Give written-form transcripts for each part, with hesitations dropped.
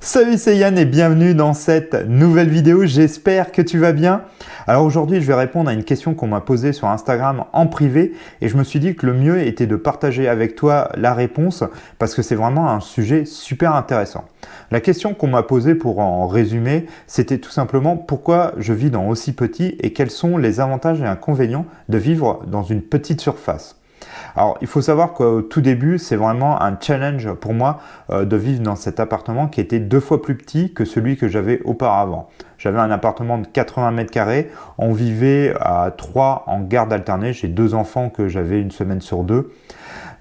Salut, c'est Yann et bienvenue dans cette nouvelle vidéo, j'espère que tu vas bien. Alors aujourd'hui, je vais répondre à une question qu'on m'a posée sur Instagram en privé et je me suis dit que le mieux était de partager avec toi la réponse parce que c'est vraiment un sujet super intéressant. La question qu'on m'a posée pour en résumer, c'était tout simplement pourquoi je vis dans aussi petit et quels sont les avantages et inconvénients de vivre dans une petite surface. Alors, il faut savoir qu'au tout début, c'est vraiment un challenge pour moi de vivre dans cet appartement qui était 2 fois plus petit que celui que j'avais auparavant. J'avais un appartement de 80 mètres carrés, on vivait à 3 en garde alternée, j'ai 2 enfants que j'avais une semaine sur 2.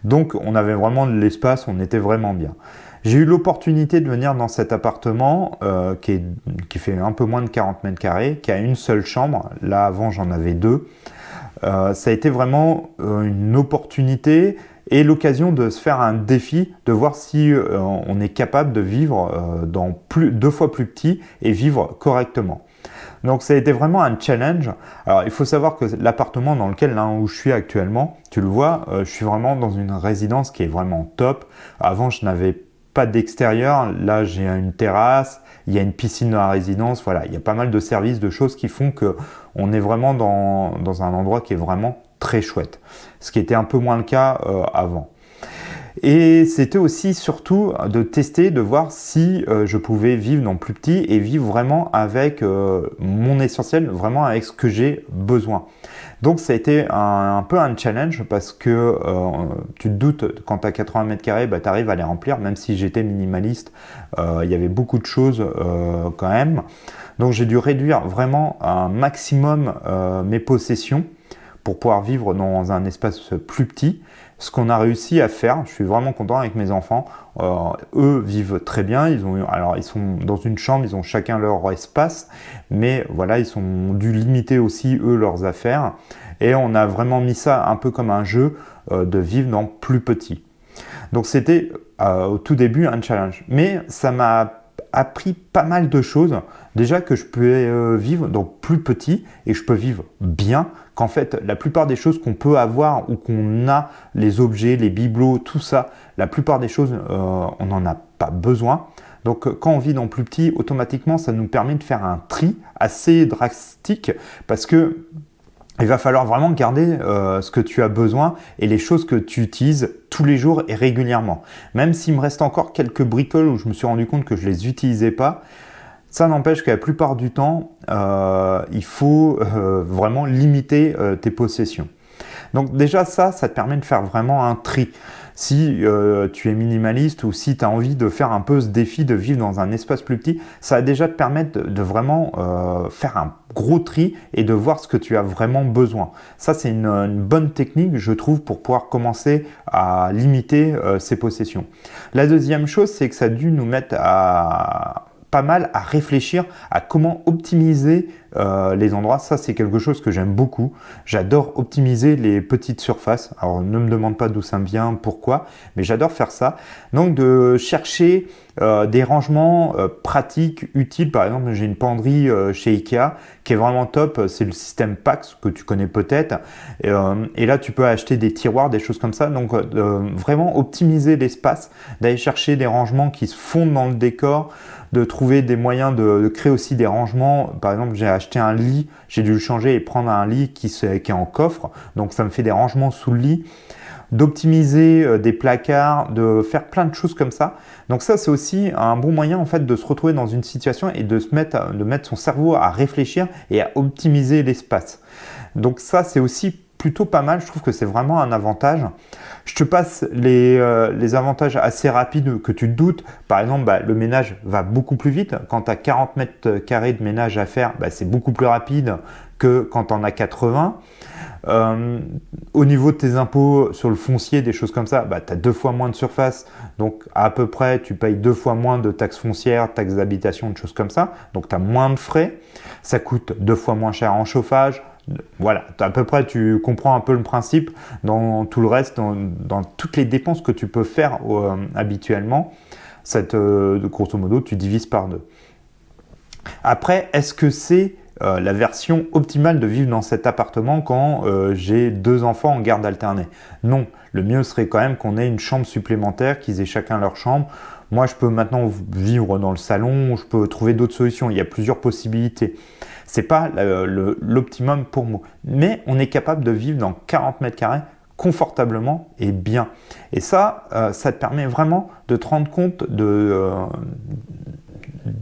Donc, on avait vraiment de l'espace, on était vraiment bien. J'ai eu l'opportunité de venir dans cet appartement qui fait un peu moins de 40 mètres carrés, qui a une seule chambre. Là, avant, j'en avais 2. Ça a été vraiment une opportunité et l'occasion de se faire un défi, de voir si on est capable de vivre dans 2 fois plus petit et vivre correctement. Donc ça a été vraiment un challenge. Alors il faut savoir que l'appartement dans lequel là où je suis actuellement, tu le vois, je suis vraiment dans une résidence qui est vraiment top. Avant je n'avais pas d'extérieur, là j'ai une terrasse, il y a une piscine dans la résidence, voilà, il y a pas mal de services, de choses qui font que on est vraiment dans un endroit qui est vraiment très chouette. Ce qui était un peu moins le cas avant. Et c'était aussi surtout de tester, de voir si je pouvais vivre dans plus petit et vivre vraiment avec mon essentiel, vraiment avec ce que j'ai besoin. Donc ça a été un peu un challenge parce que tu te doutes, quand tu as 80 mètres carrés, tu arrives à les remplir, même si j'étais minimaliste, il y avait beaucoup de choses quand même. Donc j'ai dû réduire vraiment un maximum mes possessions pour pouvoir vivre dans un espace plus petit. Ce qu'on a réussi à faire, je suis vraiment content avec mes enfants. Eux vivent très bien. Ils sont dans une chambre, ils ont chacun leur espace, mais voilà, ils ont dû limiter aussi eux leurs affaires. Et on a vraiment mis ça un peu comme un jeu de vivre dans plus petit. Donc c'était au tout début un challenge, mais ça m'a appris pas mal de choses. Déjà que je peux vivre dans plus petit et je peux vivre bien, qu'en fait la plupart des choses qu'on peut avoir ou qu'on a, les objets, les bibelots, tout ça, la plupart des choses on n'en a pas besoin. Donc quand on vit dans plus petit, automatiquement ça nous permet de faire un tri assez drastique parce que il va falloir vraiment garder ce que tu as besoin et les choses que tu utilises tous les jours et régulièrement. Même s'il me reste encore quelques bricoles où je me suis rendu compte que je ne les utilisais pas, ça n'empêche qu'à la plupart du temps, il faut vraiment limiter tes possessions. Donc déjà ça te permet de faire vraiment un tri. Si tu es minimaliste ou si tu as envie de faire un peu ce défi de vivre dans un espace plus petit, ça va déjà te permettre de vraiment faire un gros tri et de voir ce que tu as vraiment besoin. Ça, c'est une bonne technique, je trouve, pour pouvoir commencer à limiter ses possessions. La deuxième chose, c'est que ça a dû nous mettre pas mal à réfléchir à comment optimiser les endroits. Ça, c'est quelque chose que j'aime beaucoup. J'adore optimiser les petites surfaces. Alors, ne me demande pas d'où ça me vient, pourquoi, mais j'adore faire ça. Donc, de chercher des rangements pratiques, utiles. Par exemple, j'ai une penderie chez Ikea qui est vraiment top. C'est le système PAX que tu connais peut-être. Et là, tu peux acheter des tiroirs, des choses comme ça. Donc, vraiment optimiser l'espace, d'aller chercher des rangements qui se fondent dans le décor, de trouver des moyens de créer aussi des rangements. Par exemple, j'ai acheté un lit, j'ai dû le changer et prendre un lit qui est en coffre. Donc, ça me fait des rangements sous le lit. D'optimiser des placards, de faire plein de choses comme ça. Donc ça, c'est aussi un bon moyen en fait de se retrouver dans une situation et de mettre son cerveau à réfléchir et à optimiser l'espace. Donc ça, c'est aussi plutôt pas mal. Je trouve que c'est vraiment un avantage. Je te passe les avantages assez rapides que tu te doutes. Par exemple, le ménage va beaucoup plus vite. Quand tu as 40 mètres carrés de ménage à faire, c'est beaucoup plus rapide que quand tu en as 80. Au niveau de tes impôts sur le foncier, des choses comme ça, tu as 2 fois moins de surface, donc à peu près tu payes 2 fois moins de taxes foncières, taxes d'habitation, des choses comme ça, donc tu as moins de frais, ça coûte 2 fois moins cher en chauffage. Voilà, à peu près tu comprends un peu le principe. Dans tout le reste, dans toutes les dépenses que tu peux faire habituellement, grosso modo tu divises par 2. Après, est-ce que c'est la version optimale de vivre dans cet appartement quand j'ai 2 enfants en garde alternée. Non, le mieux serait quand même qu'on ait une chambre supplémentaire, qu'ils aient chacun leur chambre. Moi, je peux maintenant vivre dans le salon, je peux trouver d'autres solutions. Il y a plusieurs possibilités. C'est pas l'optimum pour moi. Mais on est capable de vivre dans 40 mètres carrés confortablement et bien. Et ça te permet vraiment de te rendre compte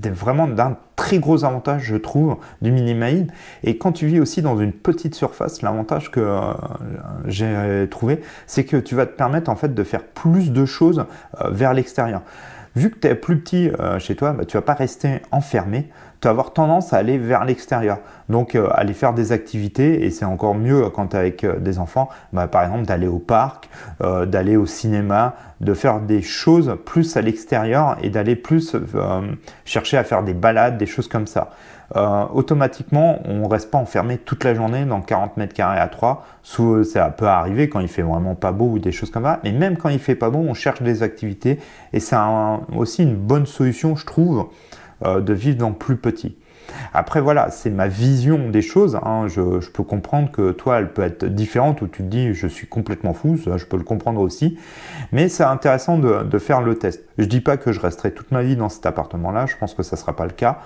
vraiment d'un très gros avantage, je trouve, du minimalisme. Et quand tu vis aussi dans une petite surface, l'avantage que j'ai trouvé, c'est que tu vas te permettre en fait de faire plus de choses vers l'extérieur. Vu que tu es plus petit chez toi, tu ne vas pas rester enfermé, tu vas avoir tendance à aller vers l'extérieur. Donc aller faire des activités, et c'est encore mieux quand tu es avec des enfants, par exemple d'aller au parc, d'aller au cinéma, de faire des choses plus à l'extérieur et d'aller plus chercher à faire des balades, des choses comme ça. Automatiquement, on ne reste pas enfermé toute la journée dans 40 mètres carrés à 3. Ça peut arriver quand il fait vraiment pas beau ou des choses comme ça. Mais même quand il fait pas beau, on cherche des activités. Et c'est aussi une bonne solution, je trouve, de vivre dans plus petit. Après voilà, c'est ma vision des choses, hein. Je peux comprendre que toi, elle peut être différente, où tu te dis je suis complètement fou, ça, je peux le comprendre aussi, mais c'est intéressant de faire le test. Je dis pas que je resterai toute ma vie dans cet appartement-là, je pense que ça sera pas le cas,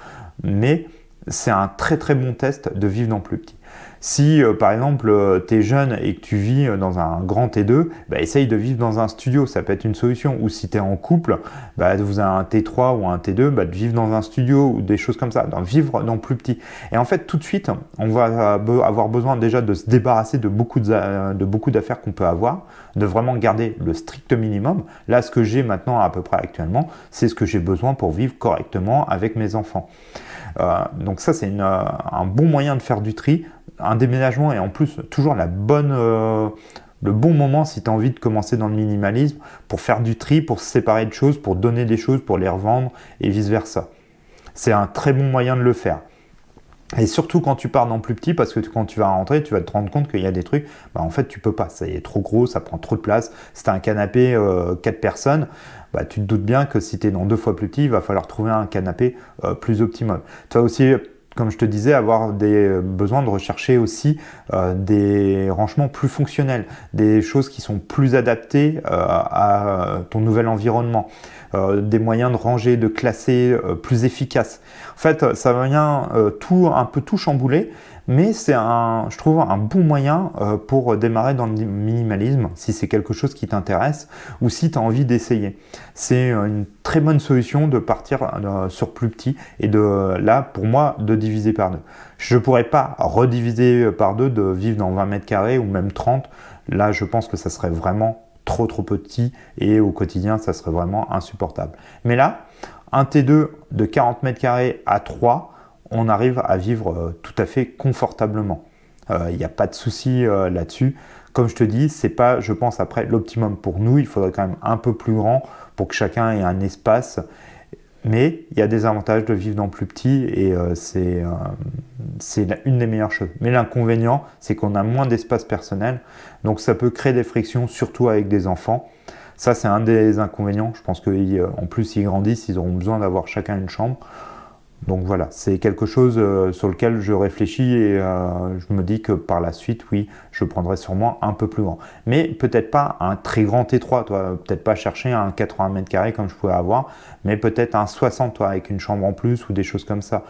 mais c'est un très très bon test de vivre dans plus petit. Si par exemple tu es jeune et que tu vis dans un grand T2, essaye de vivre dans un studio, ça peut être une solution. Ou si tu es en couple, vous avez un T3 ou un T2, de vivre dans un studio ou des choses comme ça, vivre dans plus petit. Et en fait tout de suite, on va avoir besoin déjà de se débarrasser de beaucoup d'affaires qu'on peut avoir, de vraiment garder le strict minimum. Là, ce que j'ai maintenant à peu près actuellement, c'est ce que j'ai besoin pour vivre correctement avec mes enfants. Donc ça, c'est un bon moyen de faire du tri. Un déménagement est en plus toujours le bon moment si tu as envie de commencer dans le minimalisme, pour faire du tri, pour se séparer de choses, pour donner des choses, pour les revendre et vice versa. C'est un très bon moyen de le faire. Et surtout quand tu pars dans plus petit, parce que quand tu vas rentrer, tu vas te rendre compte qu'il y a des trucs, en fait tu peux pas, ça est trop gros, ça prend trop de place. Si tu as un canapé 4 personnes, tu te doutes bien que si tu es dans 2 fois plus petit, il va falloir trouver un canapé plus optimum. Tu vas aussi, comme je te disais, avoir besoin de rechercher aussi des rangements plus fonctionnels, des choses qui sont plus adaptées à ton nouvel environnement, des moyens de ranger, de classer plus efficaces. En fait, ça vient un peu tout chambouler, mais c'est je trouve un bon moyen pour démarrer dans le minimalisme, si c'est quelque chose qui t'intéresse ou si tu as envie d'essayer. C'est une très bonne solution de partir sur plus petit et là, pour moi, de diviser par 2. Je ne pourrais pas rediviser par 2, de vivre dans 20 mètres carrés ou même 30. Là, je pense que ça serait vraiment trop petit et au quotidien, ça serait vraiment insupportable. Mais là, un T2 de 40 mètres carrés à 3, on arrive à vivre tout à fait confortablement. Il n'y a pas de souci là-dessus. Comme je te dis, c'est pas, je pense, après l'optimum pour nous. Il faudrait quand même un peu plus grand pour que chacun ait un espace. Mais il y a des avantages de vivre dans plus petit et c'est une des meilleures choses. Mais l'inconvénient, c'est qu'on a moins d'espace personnel. Donc ça peut créer des frictions, surtout avec des enfants. Ça, c'est un des inconvénients. Je pense qu'en plus, s'ils grandissent, ils auront besoin d'avoir chacun une chambre. Donc voilà, c'est quelque chose sur lequel je réfléchis et je me dis que par la suite, oui, je prendrai sûrement un peu plus grand. Mais peut-être pas un très grand T3, toi, peut-être pas chercher un 80 mètres carrés comme je pouvais avoir, mais peut-être un 60, toi, avec une chambre en plus ou des choses comme ça.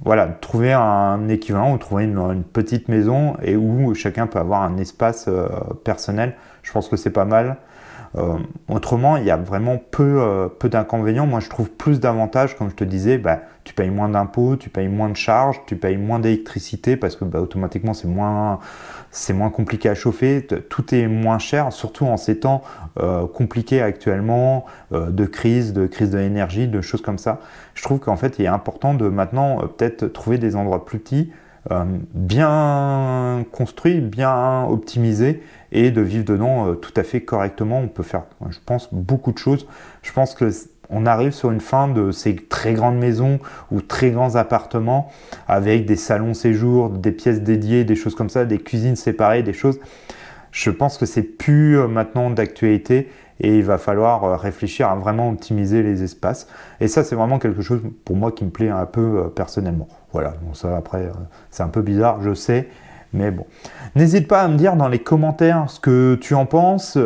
Voilà, trouver un équivalent ou trouver une petite maison et où chacun peut avoir un espace personnel, je pense que c'est pas mal. Autrement, il y a vraiment peu d'inconvénients. Moi, je trouve plus d'avantages, comme je te disais, tu payes moins d'impôts, tu payes moins de charges, tu payes moins d'électricité parce que automatiquement, c'est moins compliqué à chauffer. Tout est moins cher, surtout en ces temps compliqués actuellement, de crise de l'énergie, de choses comme ça. Je trouve qu'en fait, il est important de maintenant peut-être trouver des endroits plus petits, bien construits, bien optimisés et de vivre dedans tout à fait correctement. On peut faire, je pense, beaucoup de choses. Je pense qu'on arrive sur une fin de ces très grandes maisons ou très grands appartements avec des salons séjours, des pièces dédiées, des choses comme ça, des cuisines séparées, des choses. Je pense que c'est plus maintenant d'actualité et il va falloir réfléchir à vraiment optimiser les espaces. Et ça, c'est vraiment quelque chose pour moi qui me plaît un peu personnellement. Voilà, donc ça après, c'est un peu bizarre, je sais. Mais bon, n'hésite pas à me dire dans les commentaires ce que tu en penses,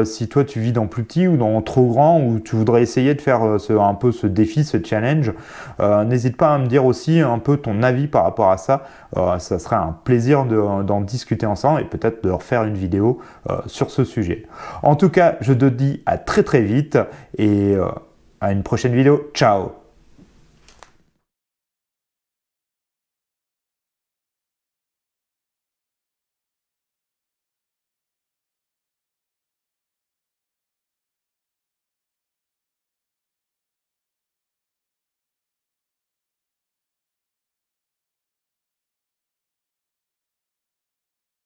si toi tu vis dans plus petit ou dans trop grand, ou tu voudrais essayer de faire un peu ce défi, ce challenge. N'hésite pas à me dire aussi un peu ton avis par rapport à ça. Ça serait un plaisir d'en discuter ensemble et peut-être de refaire une vidéo sur ce sujet. En tout cas, je te dis à très très vite et à une prochaine vidéo. Ciao!